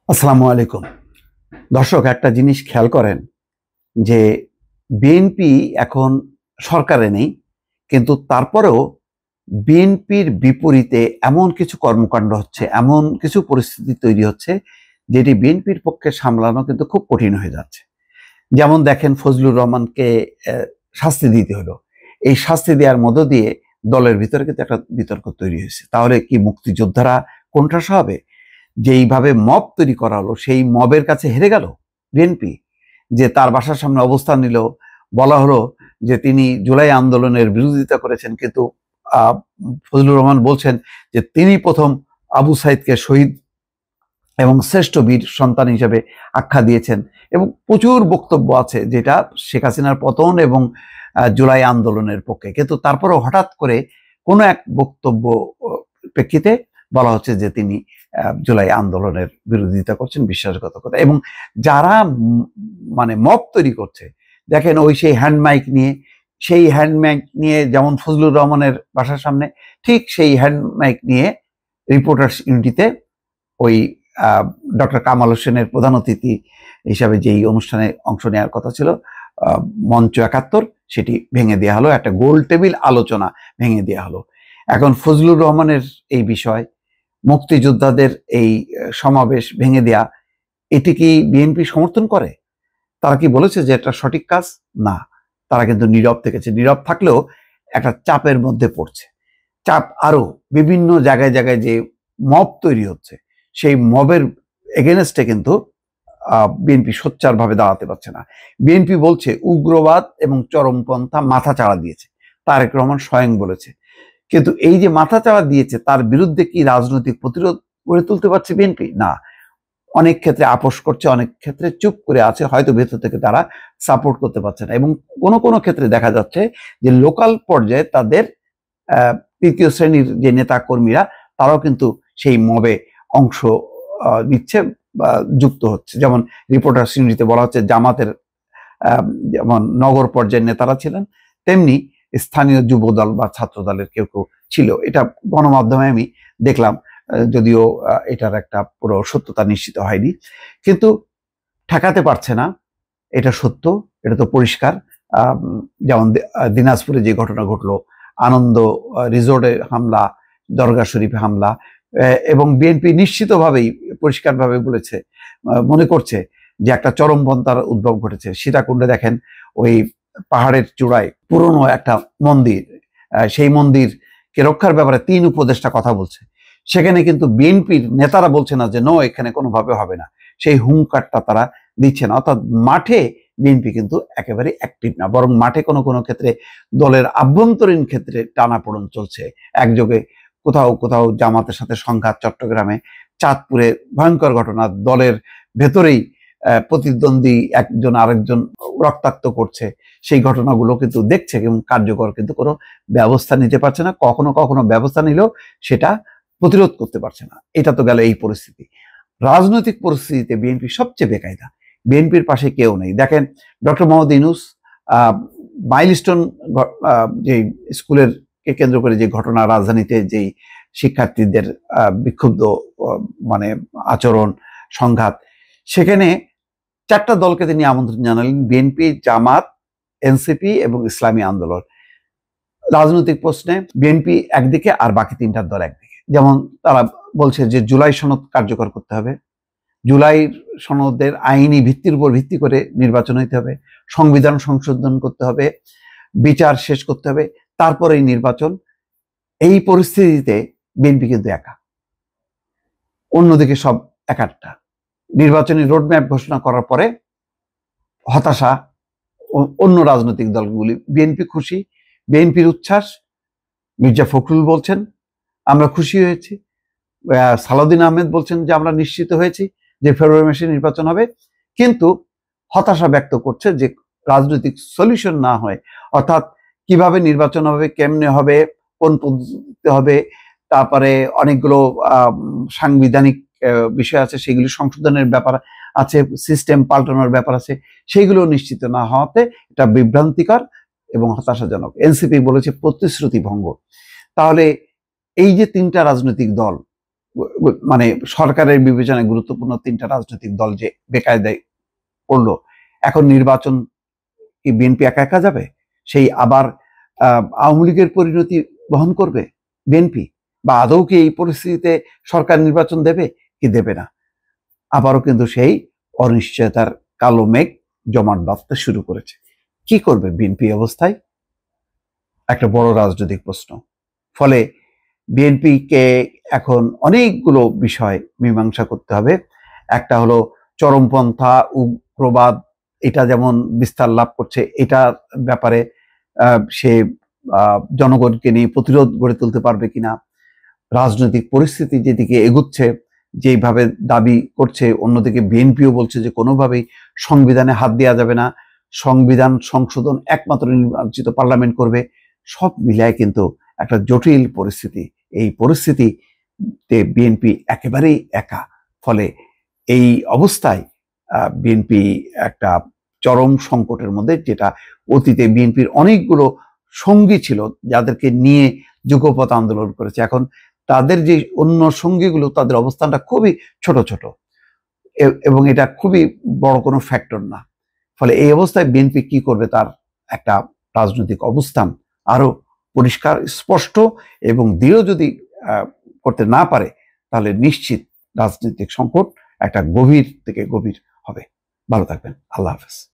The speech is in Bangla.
আসসালামু আলাইকুম। দর্শক, একটা জিনিস খেয়াল করেন যে বিএনপি এখন সরকারে নেই, কিন্তু তারপরেও বিএনপির বিপরীতে এমন কিছু কর্মকাণ্ড হচ্ছে, এমন কিছু পরিস্থিতি তৈরি হচ্ছে যেটি বিএনপির পক্ষে সামলানো কিন্তু খুব কঠিন হয়ে যাচ্ছে। যেমন দেখেন, ফজলুর রহমানকে শাস্তি দিতে হলো। এই শাস্তি দেওয়ার মধ্য দিয়ে দলের ভিতরে কিন্তু একটা বিতর্ক তৈরি হয়েছে। তাহলে কি মুক্তিযোদ্ধারা কোণঠাসা হবে? যেইভাবে মব তৈরি করা হলো, সেই মবের কাছে হেরে গেল বিএনপি, যে তার বাসার সামনে অবস্থান নিল। বলা হলো যে তিনি জুলাই আন্দোলনের বিরোধিতা করেছেন, কিন্তু ফজলুর রহমান বলছেন যে তিনি প্রথম আবু সাইদকে শহীদ এবং শ্রেষ্ঠ বীর সন্তান হিসেবে আখ্যা দিয়েছেন। এবং প্রচুর বক্তব্য আছে যেটা শেখ হাসিনার পতন এবং জুলাই আন্দোলনের পক্ষে, কিন্তু তারপরেও হঠাৎ করে কোনো এক বক্তব্য প্রেক্ষিতে বলা হচ্ছে যে তিনি জুলাই আন্দোলনের বিরোধিতা করছেন, বিশ্বাসঘাতকতা। এবং যারা মানে মব তৈরি করছে, দেখেন ওই সেই হ্যান্ড মাইক নিয়ে যেমন ফজলুর রহমানের বাসার সামনে, ঠিক সেই হ্যান্ড মাইক নিয়ে রিপোর্টার্স ইউনিটিতে ওই ডক্টর কামাল হোসেনের প্রধান অতিথি হিসাবে যেই অনুষ্ঠানে অংশ নেওয়ার কথা ছিল, মঞ্চ ৭১, সেটি ভেঙে দেওয়া হলো। একটা গোল টেবিল আলোচনা ভেঙে দেওয়া হলো। এখন ফজলুর রহমানের এই বিষয়, মুক্তিযোদ্ধাদের এই সমাবেশ ভেঙে দেয়া, এটি কি বিএনপি সমর্থন করে? তারা কি বলেছে যে এটা সঠিক কাজ? না, তারা কিন্তু নীরব থেকেছে। নীরব থাকলেও একটা চাপের মধ্যে পড়ছে। চাপ আরো বিভিন্ন জায়গায় জায়গায় যে মব তৈরি হচ্ছে, সেই মবের এগেনস্টে কিন্তু বিএনপি সোচ্চারভাবে দাঁড়াতে পারছে না। বিএনপি বলছে উগ্রবাদ এবং চরমপন্থা মাথা চাড়া দিয়েছে, তারেক রহমান স্বয়ং বলেছে। কিন্তু এই যে মাথা চাড়া দিয়েছে, তার বিরুদ্ধে কি রাজনৈতিক প্রতিরোধ গড়ে তুলতে পারছে বিএনপি? না। অনেক ক্ষেত্রে আপোষ করছে, অনেক ক্ষেত্রে চুপ করে আছে, হয়তো ভেতর থেকে তারা সাপোর্ট করতে পারছে না। এবং কোনো কোনো ক্ষেত্রে দেখা যাচ্ছে যে লোকাল পর্যায়ে তাদের তৃতীয় শ্রেণীর যে নেতা কর্মীরা, তারাও কিন্তু সেই মবে অংশ নিচ্ছে বা যুক্ত হচ্ছে। যেমন রিপোর্টার্স ইউনিটিতে বলা হচ্ছে জামাতের যেমন নগর পর্যায়ের নেতারা ছিলেন, তেমনি স্থানীয় যুবদল বা ছাত্র দলের কেউ কেউ ছিল। এটা গণমাধ্যমে আমি দেখলাম, যদিও এটার একটা পুরো সত্যতা নিশ্চিত হয়নি, কিন্তু ঠেকাতে পারছে না। এটা সত্য, এটা তো পরিষ্কার। যেমন দিনাজপুরে যে ঘটনা ঘটলো, আনন্দ রিসোর্টে হামলা, দরগা শরীফে হামলা, এবং বিএনপি নিশ্চিতভাবেই পরিষ্কারভাবে বলেছে, মনে করছে যে একটা চরমপন্থার উদ্ভব ঘটেছে। সীতাকুণ্ডে দেখেন, ওই পাহাড়ের চূড়ায় পুরনো একটা মন্দির, সেই মন্দিরকে রক্ষার ব্যাপারে ৩ উপদেষ্টা কথা বলছে। সেখানে কিন্তু বিএনপির নেতারা বলছে না যে নো, এখানে কোনোভাবে হবে না, সেই হুঙ্কারটা তারা দিচ্ছে না। অর্থাৎ মাঠে বিএনপি কিন্তু একেবারে অ্যাক্টিভ না, বরং মাঠে কোনো কোনো ক্ষেত্রে দলের আভ্যন্তরীণ ক্ষেত্রে টানাপোড়েন চলছে। একযোগে কোথাও কোথাও জামাতের সাথে সংঘাত, চট্টগ্রামে, চাঁদপুরে ভয়ঙ্কর ঘটনা, দলের ভেতরেই প্রতিদ্বন্দ্বী একজন আরেকজন রক্তাক্ত করছে। সেই ঘটনাগুলো কিন্তু দেখছে এবং কার্যকর কিন্তু কোনো ব্যবস্থা নিতে পারছে না। কখনো কখনো ব্যবস্থা নিলেও সেটা প্রতিরোধ করতে পারছে না। এটা তো গেল এই পরিস্থিতি। রাজনৈতিক পরিস্থিতিতে বিএনপি সবচেয়ে বেকায়দা। বিএনপির পাশে কেউ নেই। দেখেন, ডক্টর মোহাম্মদ ইউনূস মাইলস্টোন যে স্কুলের কে কেন্দ্র করে যে ঘটনা, রাজধানীতে যেই শিক্ষার্থীদের বিক্ষুব্ধ মানে আচরণ, সংঘাত, সেখানে 4টা দলকে তিনি আমন্ত্রণ জানালেন, বিএনপি, জামাত, এনসিপি এবং ইসলামী আন্দোলন। রাজনৈতিক প্রশ্নে বিএনপি একদিকে আর বাকি 3টা দল একদিকে। যেমন তারা বলছে যে জুলাই সনদ কার্যকর করতে হবে, জুলাই সনদের আইনি ভিত্তির উপর ভিত্তি করে নির্বাচন হইতে হবে, সংবিধান সংশোধন করতে হবে, বিচার শেষ করতে হবে, তারপরেই নির্বাচন। এই পরিস্থিতিতে বিএনপি কিন্তু একা, অন্যদিকে সব একাট্টা। নির্বাচনী রোডম্যাপ ঘোষণা করার পরে হতাশা অন্য রাজনৈতিক দলগুলি। বিএনপি খুশি, বিএনপির উচ্ছ্বাস। মির্জা ফখরুল বলছেন আমরা খুশি হয়েছি, সালাউদ্দিন আহমেদ বলছেন যে আমরা নিশ্চিত হয়েছি যে ফেব্রুয়ারি মাসে নির্বাচন হবে, কিন্তু হতাশা ব্যক্ত করছে যে রাজনৈতিক সলিউশন না হয়, অর্থাৎ কিভাবে নির্বাচন হবে, কেমনে হবে, কোন পদ্ধতিতে হবে, তারপরে অনেকগুলো সাংবিধানিক বিষয় আছে, সেগুলি সংশোধনের ব্যাপার আছে, সিস্টেম পাল্টানোর ব্যাপার আছে, সেইগুলো নিশ্চিত না হওয়াতে এটা বিভ্রান্তিকর এবং হতাশাজনক। এনসিপি বলেছে প্রতিশ্রুতি ভঙ্গ। তাহলে এই যে 3টা রাজনৈতিক দল, মানে সরকারের বিবেচনায় গুরুত্বপূর্ণ 3টা রাজনৈতিক দল যে বেকায়দায় পড়লো, এখন নির্বাচন কি বিএনপি একা একা যাবে? সেই আবার আওয়ামী লীগের পরিণতি বহন করবে বিএনপি? বা আদৌ কি এই পরিস্থিতিতে সরকার নির্বাচন দেবে কি দেবে না? আবারও কিন্তু সেই অনিশ্চয়তার কালো মেঘ জমাট বাঁধতে শুরু করেছে। কি করবে বিএনপি অবস্থায়? একটা বড় রাজনৈতিক প্রশ্ন। ফলে বিএনপিকে এখন অনেকগুলো বিষয় মীমাংসা করতে হবে। একটা হলো চরমপন্থা, উগ্রবাদ, এটা যেমন বিস্তার লাভ করছে, এটার ব্যাপারে সে জনগণকে নিয়ে প্রতিরোধ গড়ে তুলতে পারবে কিনা, রাজনৈতিক পরিস্থিতি যেদিকে এগুচ্ছে, যেভাবে দাবি করছে, অন্যদিকে বিএনপিও বলছে যে কোনোভাবেই সংবিধানে হাত দেওয়া যাবে না, সংবিধান সংশোধন একমাত্র নির্বাচিত পার্লামেন্ট করবে। সব মিলায় কিন্তু একটা জটিল পরিস্থিতি। এই পরিস্থিতিতে বিএনপি একেবারেই একা। ফলে এই অবস্থায় বিএনপি একটা চরম সংকটের মধ্যে, যেটা অতীতে বিএনপির অনেকগুলো সঙ্গী ছিল যাদেরকে নিয়ে যুগপৎ আন্দোলন করেছে, এখন তাদের যে অন্য সঙ্গীগুলো, তাদের অবস্থানটা খুবই ছোট ছোট এবং এটা খুবই বড় কোনো ফ্যাক্টর না। ফলে এই অবস্থায় বিএনপি কি করবে, তার একটা রাজনৈতিক অবস্থান আরো পরিষ্কার, স্পষ্ট এবং দৃঢ় যদি করতে না পারে, তাহলে নিশ্চিত রাজনৈতিক সংকট একটা গভীর থেকে গভীর হবে। ভালো থাকবেন। আল্লাহ হাফেজ।